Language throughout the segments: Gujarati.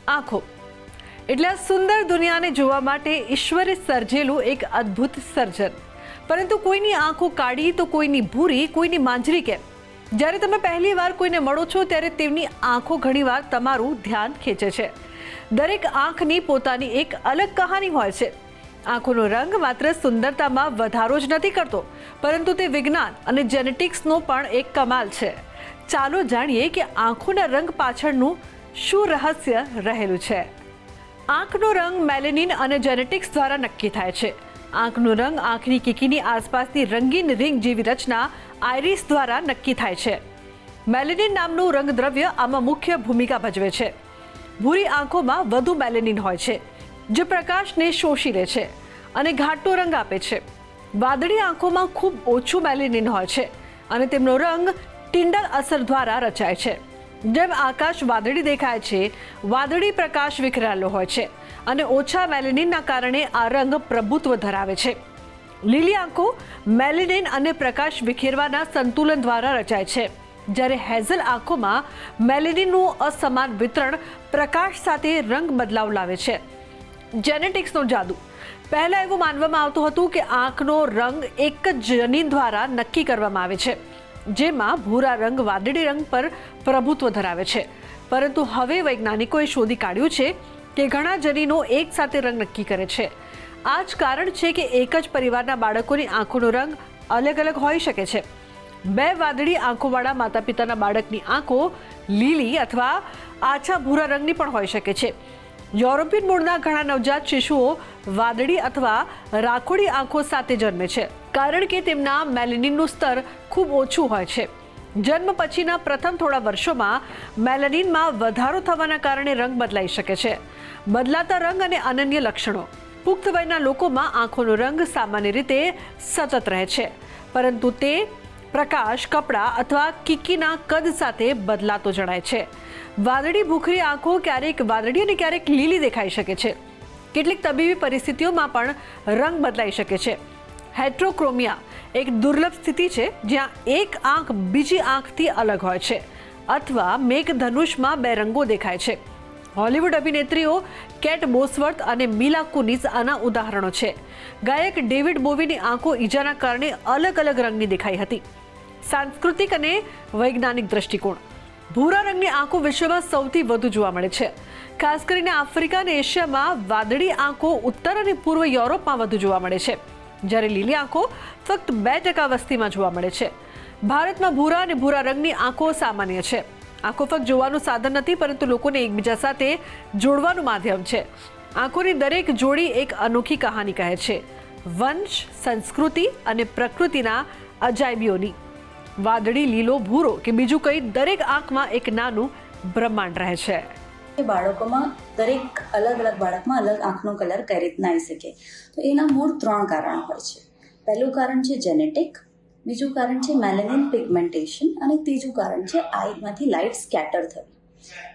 આંખો એટલે આ સુંદર દુનિયાને જોવા માટે ઈશ્વરે સર્જેલું એક અદ્ભુત સર્જન. પરંતુ કોઈની આંખો કાળી તો કોઈની ભૂરી, કોઈની માંજરી કેમ? જ્યારે તમે પહેલી વાર કોઈને મળો છો ત્યારે તેમની આંખો ઘણીવાર તમારું ધ્યાન ખેંચે છે. દરેક આંખની પોતાની એક અલગ કહાની હોય છે. આંખોનો રંગ માત્ર સુંદરતામાં વધારો જ નથી કરતો, પરંતુ તે વિજ્ઞાન અને જેનેટિક્સનો પણ એક કમાલ છે. ચાલો જાણીએ કે આંખોના રંગ પાછળનું શું રહસ્ય રહેલું છે. આંખનો રંગ મેલેનિન અને જેનેટિક્સ દ્વારા નક્કી થાય છે. આંખનો રંગ આંખની કીકીની આસપાસની રંગીન રિંગ જેવી રચના આઇરિસ દ્વારા નક્કી થાય છે. મેલેનિન નામનું રંગદ્રવ્ય આમાં મુખ્ય ભૂમિકા ભજવે છે. ભૂરી આંખોમાં વધુ મેલેનિન હોય છે, જે પ્રકાશને શોષી લે છે અને ઘાટો રંગ આપે છે. વાદળી આંખોમાં ખૂબ ઓછું મેલેનિન હોય છે અને તેમનો રંગ ટિન્ડલ અસર દ્વારા રચાય છે. જેમ આકાશ વાદળી દેખાય છે, વાદળી પ્રકાશ વિખરાયેલો હોય છે અને ઓછા મેલેનિનના કારણે આ રંગ પ્રભુત્વ ધરાવે છે. લીલી આંખો મેલેનિન અને પ્રકાશ વિખેરવાના સંતુલન દ્વારા રચાય છે, જ્યારે હેઝલ આંખોમાં મેલેનિનનું અસમાન વિતરણ પ્રકાશ સાથે રંગ બદલાવ લાવે છે. જેનેટિક્સનો જાદુ. પહેલાં એવું માનવામાં આવતું હતું કે આંખનો રંગ એક જ જનીન દ્વારા નક્કી કરવામાં આવે છે, જેમાં ભૂરા રંગ વાદળી રંગ પર પ્રભુત્વ ધરાવે છે. પરંતુ હવે વૈજ્ઞાનિકોએ શોધી કાઢ્યું છે કે ઘણા જનીનો એક સાથે રંગ નક્કી કરે છે. આ જ કારણ છે કે એક જ પરિવારના બાળકોની આંખોનો રંગ અલગ અલગ હોઈ શકે છે. બે વાદળી આંખોવાળા માતા પિતાના બાળકની આંખો લીલી અથવા આછા ભૂરા રંગની પણ હોઈ શકે છે. યુરોપિયન મૂળના ઘણા નવજાત શિશુઓ વાદળી અથવા રાખોડી આંખો સાથે જન્મે છે, કારણ કે તેમના મેલેનિનનું સ્તર ખૂબ ઓછું હોય છે. જન્મ પછીના પ્રથમ થોડા વર્ષોમાં મેલેનિનમાં વધારો થવાના કારણે રંગ બદલાઈ શકે છે. બદલાતા રંગ અને અનન્ય લક્ષણો. પુખ્ત વયના લોકોમાં આંખોનો રંગ સામાન્ય રીતે સતત રહે છે, પરંતુ તે પ્રકાશ, કપડાં અથવા કીકીના કદ સાથે બદલાતો જણાય છે. વાદળી ભૂખરી આંખો ક્યારેક વાદળી અને ક્યારેક લીલી દેખાઈ શકે છે. કેટલીક તબીબી પરિસ્થિતિઓમાં પણ રંગ બદલાઈ શકે છે. હેટ્રોક્રોમિયા એક દુર્લભ સ્થિતિ છે જ્યાં એક આંખ બીજી આંખથી અલગ હોય છે, અથવા મેઘધનુષમાં બે રંગો દેખાય છે. હોલિવૂડ અભિનેત્રીઓ કેટ બોસવર્થ અને મિલા કુનિસ આના ઉદાહરણો છે. ગાયક ડેવિડ બોવીની આંખો ઈજાના કારણે અલગ અલગ રંગની દેખાઈ હતી. સાંસ્કૃતિક અને વૈજ્ઞાનિક દ્રષ્ટિકોણ. ભૂરા રંગની આંખો વિશ્વમાં સૌથી વધુ જોવા મળે છે. ખાસ કરીને આફ્રિકા અને એશિયામાં વાદળી આંખો ઉત્તર અને પૂર્વ યુરોપમાં વધુ જોવા મળે છે, જ્યારે લીલી આંખો ફક્ત 2% વસ્તીમાં જોવા મળે છે. ભારતમાં ભૂરા અને ભૂરા રંગની આંખો સામાન્ય છે. આંખો ફક્ત જોવાનું સાધન નથી, પરંતુ લોકોને એકબીજા સાથે જોડવાનું માધ્યમ છે. આંખોની દરેક જોડી એક અનોખી કહાની કહે છે, વંશ, સંસ્કૃતિ અને પ્રકૃતિના અજાયબીઓની. વાદળી, લીલો, ભૂરો કે બીજું કંઈ, દરેક આંખમાં એક નાનું બ્રહ્માંડ રહે છે. બાળકોમાં દરેક અલગ અલગ બાળકમાં અલગ આંખનો કલર કઈ રીતના આવી શકે, તો એના મૂળ 3 કારણ હોય છે. પહેલું કારણ છે જેનેટિક, બીજું કારણ છે મેલેનિન પિગમેન્ટેશન અને ત્રીજું કારણ છે આઈમાંથી લાઇટ સ્કેટર થવી.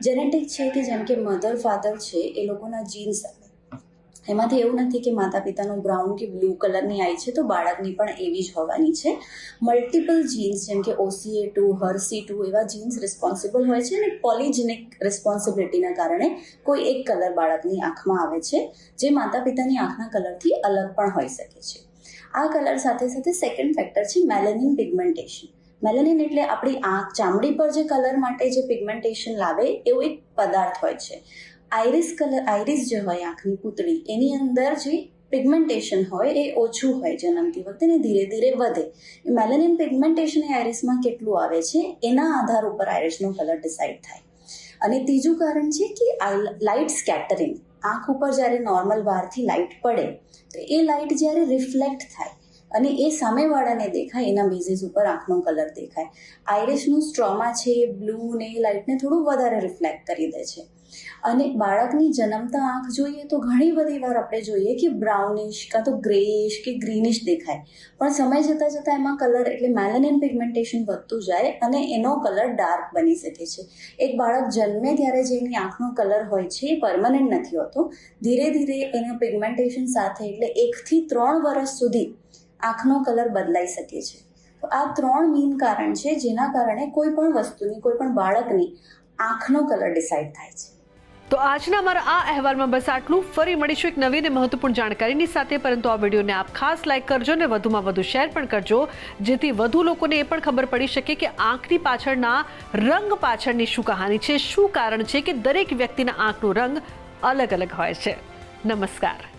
જેનેટિક છે કે જેમ કે મધર ફાધર છે એ લોકોના જીન્સ, એમાંથી એવું નથી કે માતા પિતાનું બ્રાઉન કે બ્લુ કલરની આઈ છે તો બાળકની પણ એવી જ હોવાની છે. મલ્ટિપલ જીન્સ જેમ કે OCA2, HERC2 એવા જીન્સ રિસ્પોન્સિબલ હોય છે, અને પોલિજેનિક રિસ્પોન્સિબિલિટીના કારણે કોઈ એક કલર બાળકની આંખમાં આવે છે, જે માતા પિતાની આંખના કલરથી અલગ પણ હોઈ શકે છે. આ કલર સાથે સાથે સેકન્ડ ફેક્ટર છે મેલેનિન પિગમેન્ટેશન. મેલેનિન એટલે આપણી આંખ ચામડી પર જે કલર માટે જે પિગમેન્ટેશન લાવે એવું એક પદાર્થ હોય છે. આઈરિસ જે હોય આંખની પૂતળી, એની અંદર જે પિગમેન્ટેશન હોય એ ઓછું હોય જન્મતી વખતે, ને ધીરે ધીરે વધે. મેલેનિન પિગમેન્ટેશન એ આઈરિસમાં કેટલું આવે છે એના આધાર ઉપર આઈરિસનો કલર ડિસાઇડ થાય. અને ત્રીજું કારણ છે કે લાઇટ સ્કેટરિંગ. આંખ ઉપર જ્યારે નોર્મલ બહારથી લાઇટ પડે તો એ લાઇટ જ્યારે રિફ્લેક્ટ થાય અને એ સામેવાળાને દેખાય, એના બેઝિસ ઉપર આંખનો કલર દેખાય. આઈરિસનું સ્ટ્રોમા છે બ્લુ ને એ લાઇટને થોડું વધારે રિફ્લેક્ટ કરી દે છે. અને બાળકની જન્મતા આંખ જોઈએ તો ઘણી બધી વાર આપણે જોઈએ કે બ્રાઉનિશ કાં તો ગ્રેઇશ કે ગ્રીનિશ દેખાય, પણ સમય જતાં જતાં એમાં કલર એટલે મેલેનિન પિગમેન્ટેશન વધતું જાય અને એનો કલર ડાર્ક બની શકે છે. એક બાળક જન્મે ત્યારે જે એની આંખનો કલર હોય છે એ પરમનન્ટ નથી હોતો. ધીરે ધીરે એના પિગમેન્ટેશન સાથે એટલે 1 થી 3 વર્ષ સુધી આંખનો કલર બદલાઈ શકે છે. તો આ 3 મેઇન કારણ છે જેના કારણે કોઈ પણ વસ્તુની, કોઈ પણ બાળકની આંખનો કલર ડિસાઇડ થાય છે. તો આજના અમારા આ અહેવાલમાં બસ આટલું. ફરી મળીશું એક નવી અને મહત્વપૂર્ણ જાણકારીની સાથે. પરંતુ આ વિડીયોને આપ ખાસ લાઈક કરજો અને વધુમાં વધુ શેર પણ કરજો, જેથી વધુ લોકોને એ પણ ખબર પડી શકે કે આંખની પાછળના રંગ પાછળની શું કહાની છે, શું કારણ છે કે દરેક વ્યક્તિના આંખનો રંગ અલગ અલગ હોય છે. નમસ્કાર.